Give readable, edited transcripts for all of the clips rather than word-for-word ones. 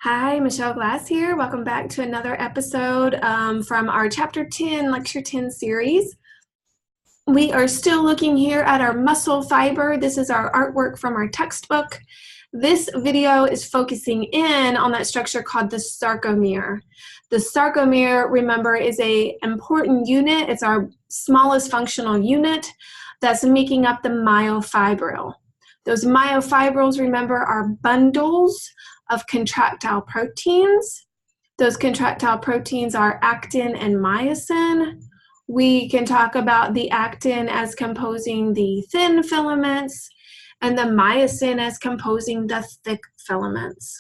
Hi, Michelle Glass here. Welcome back to another episode from our Chapter 10, Lecture 10 series. We are still looking here at our muscle fiber. This is our artwork from our textbook. This video is focusing in on that structure called the sarcomere. The sarcomere, remember, is an important unit. It's our smallest functional unit that's making up the myofibril. Those myofibrils, remember, are bundles of contractile proteins. Those contractile proteins are actin and myosin. We can talk about the actin as composing the thin filaments and the myosin as composing the thick filaments.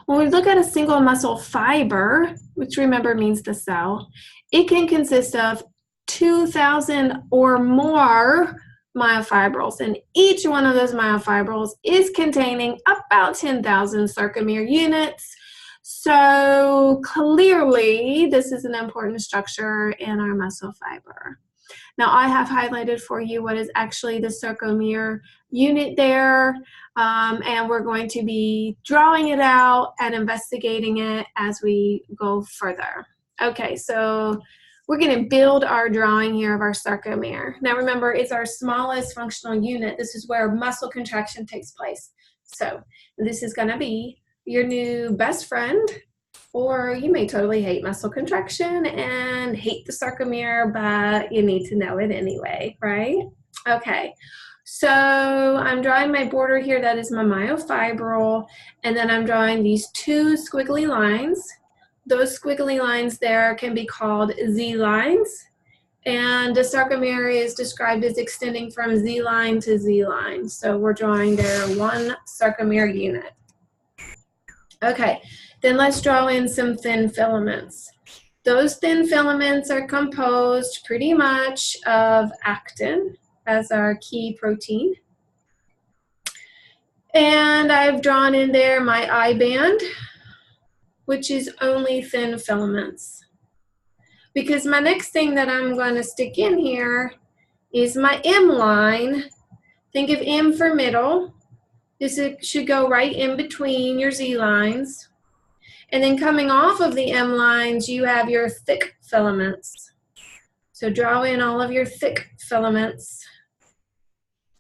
When we look at a single muscle fiber, which remember means the cell, it can consist of 2,000 or more myofibrils, and each one of those myofibrils is containing about 10,000 sarcomere units. So clearly, this is an important structure in our muscle fiber. Now, I have highlighted for you what is actually the sarcomere unit there, and we're going to be drawing it out and investigating it as we go further. Okay, so we're going to build our drawing here of our sarcomere. Now remember, it's our smallest functional unit. This is where muscle contraction takes place. So this is going to be your new best friend, or you may totally hate muscle contraction and hate the sarcomere, but you need to know it anyway, right? Okay, so I'm drawing my border here. That is my myofibril, and then I'm drawing these two squiggly lines. Those squiggly lines there can be called Z-lines, and the sarcomere is described as extending from Z-line to Z-line. So we're drawing there one sarcomere unit. Okay, then let's draw in some thin filaments. Those thin filaments are composed pretty much of actin as our key protein. And I've drawn in there my I-band, which is only thin filaments. Because my next thing that I'm going to stick in here is my M line. Think of M for middle. This should go right in between your Z lines. And then coming off of the M lines, you have your thick filaments. So draw in all of your thick filaments.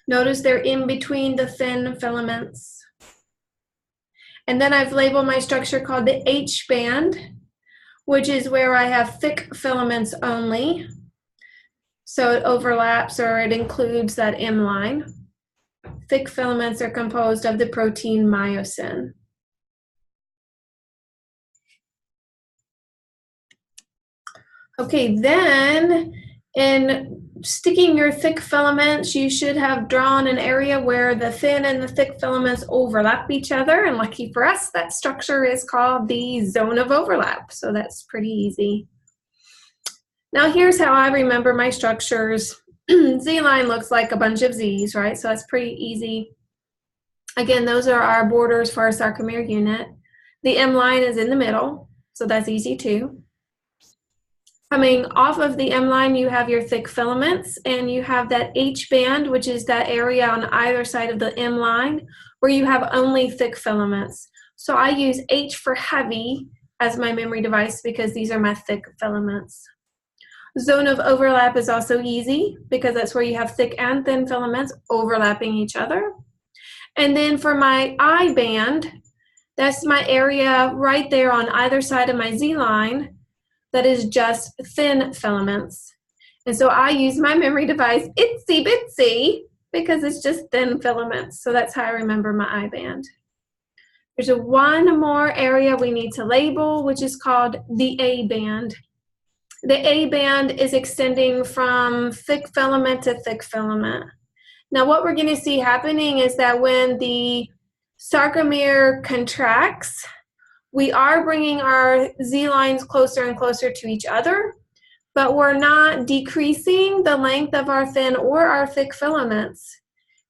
Notice they're in between the thin filaments. And then I've labeled my structure called the H-band, which is where I have thick filaments only. So it overlaps, or it includes that M line. Thick filaments are composed of the protein myosin. Okay, then in sticking your thick filaments, you should have drawn an area where the thin and the thick filaments overlap each other, and lucky for us, that structure is called the zone of overlap, so that's pretty easy. Now here's how I remember my structures. Z-line looks like a bunch of Z's, right? So that's pretty easy. Again, those are our borders for our sarcomere unit. The M line is in the middle, so that's easy too. Coming off of the M line, you have your thick filaments, and you have that H band, which is that area on either side of the M line where you have only thick filaments. So I use H for heavy as my memory device because these are my thick filaments. Zone of overlap is also easy because that's where you have thick and thin filaments overlapping each other. And then for my I band, that's my area right there on either side of my Z line that is just thin filaments. And so I use my memory device, itsy bitsy, because it's just thin filaments. So that's how I remember my I-band. There's one more area we need to label, which is called the A-band. The A-band is extending from thick filament to thick filament. Now what we're going to see happening is that when the sarcomere contracts, we are bringing our Z lines closer and closer to each other, but we're not decreasing the length of our thin or our thick filaments.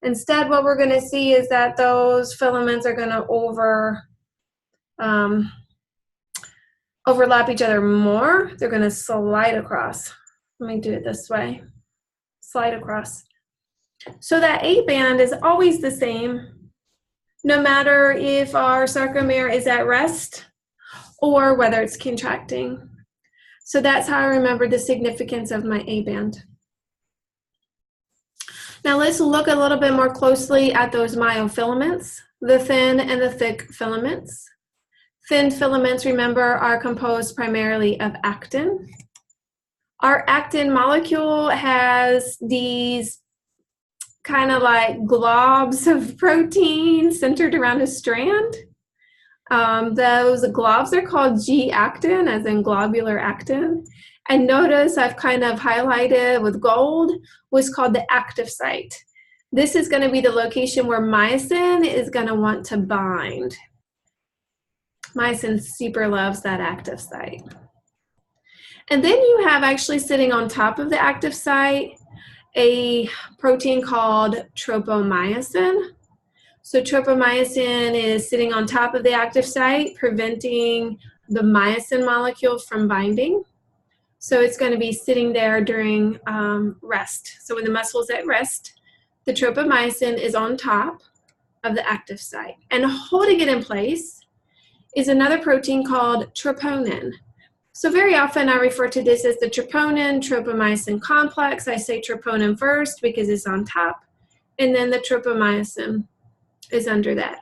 Instead, what we're going to see is that those filaments are going to overlap each other more. They're going to slide across. Let me do it this way. Slide across. So that A-band is always the same. no matter if our sarcomere is at rest or whether it's contracting. So that's how I remember the significance of my A band. Now let's look a little bit more closely at those myofilaments, the thin and the thick filaments. Thin filaments, remember, are composed primarily of actin. Our actin molecule has these kind of like globs of protein centered around a strand. Those globs are called G-actin, as in globular actin. And notice I've kind of highlighted with gold what's called the active site. This is going to be the location where myosin is going to want to bind. Myosin super loves that active site. And then you have actually sitting on top of the active site a protein called tropomyosin. So tropomyosin is sitting on top of the active site, preventing the myosin molecule from binding. So it's going to be sitting there during rest. So when the muscle is at rest, the tropomyosin is on top of the active site. And holding it in place is another protein called troponin. So very often I refer to this as the troponin tropomyosin complex. I say troponin first because it's on top, and then the tropomyosin is under that.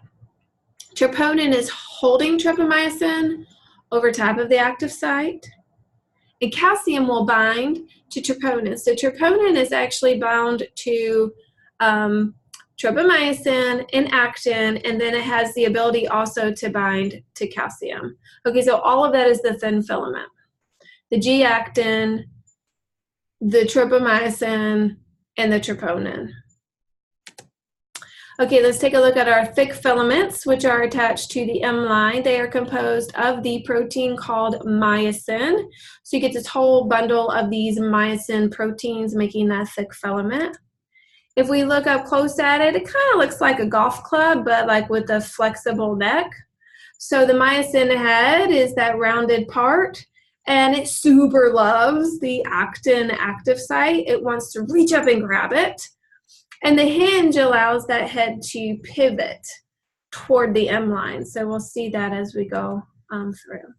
Troponin is holding tropomyosin over top of the active site, and calcium will bind to troponin. So troponin is actually bound to tropomyosin and actin, and then it has the ability also to bind to calcium. Okay, so all of that is the thin filament. The G-actin, the tropomyosin, and the troponin. Okay, let's take a look at our thick filaments, which are attached to the M line. They are composed of the protein called myosin. So you get this whole bundle of these myosin proteins making that thick filament. If we look up close at it, it kind of looks like a golf club, but like with a flexible neck. So the myosin head is that rounded part, and it super loves the actin active site. It wants to reach up and grab it. And the hinge allows that head to pivot toward the M line. So we'll see that as we go through.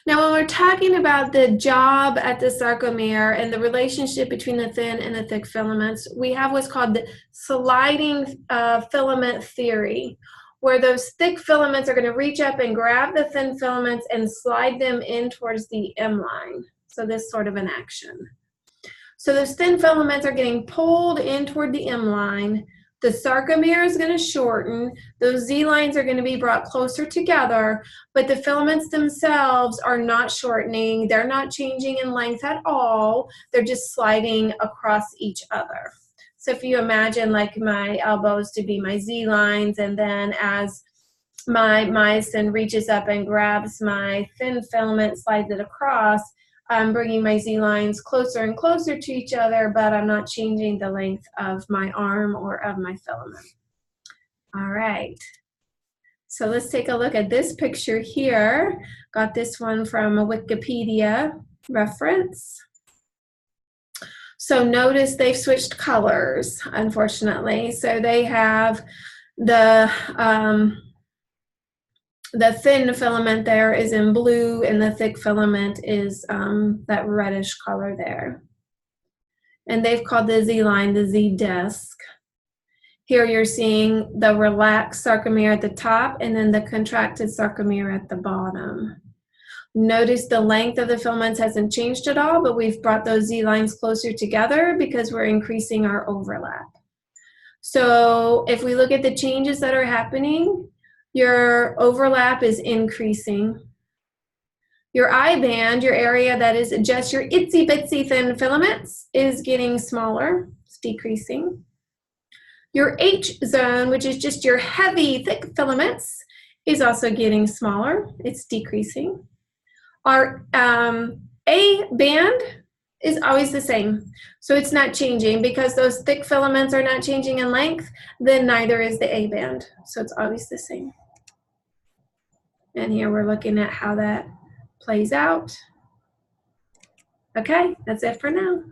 Now, when we're talking about the job at the sarcomere and the relationship between the thin and the thick filaments, we have what's called the sliding filament theory, where those thick filaments are going to reach up and grab the thin filaments and slide them in towards the M line. So this sort of an action. So those thin filaments are getting pulled in toward the M line. The sarcomere is going to shorten. Those Z lines are going to be brought closer together, but the filaments themselves are not shortening. They're not changing in length at all. They're just sliding across each other. So if you imagine like my elbows to be my Z lines, and then as my myosin reaches up and grabs my thin filament, slides it across, I'm bringing my Z lines closer and closer to each other, but I'm not changing the length of my arm or of my filament. All right. So let's take a look at this picture here. Got this one from a Wikipedia reference. So notice they've switched colors, unfortunately. So they have the thin filament there is in blue, and the thick filament is that reddish color there. And they've called the Z line the Z disc. Here you're seeing the relaxed sarcomere at the top and then the contracted sarcomere at the bottom. Notice the length of the filaments hasn't changed at all, but we've brought those Z lines closer together because we're increasing our overlap. So if we look at the changes that are happening, your overlap is increasing. Your I band, your area that is just your itsy bitsy thin filaments, is getting smaller, it's decreasing. Your H zone, which is just your heavy thick filaments, is also getting smaller, it's decreasing. Our A band is always the same. So it's not changing because those thick filaments are not changing in length, then neither is the A band. So it's always the same. And here we're looking at how that plays out. Okay, that's it for now.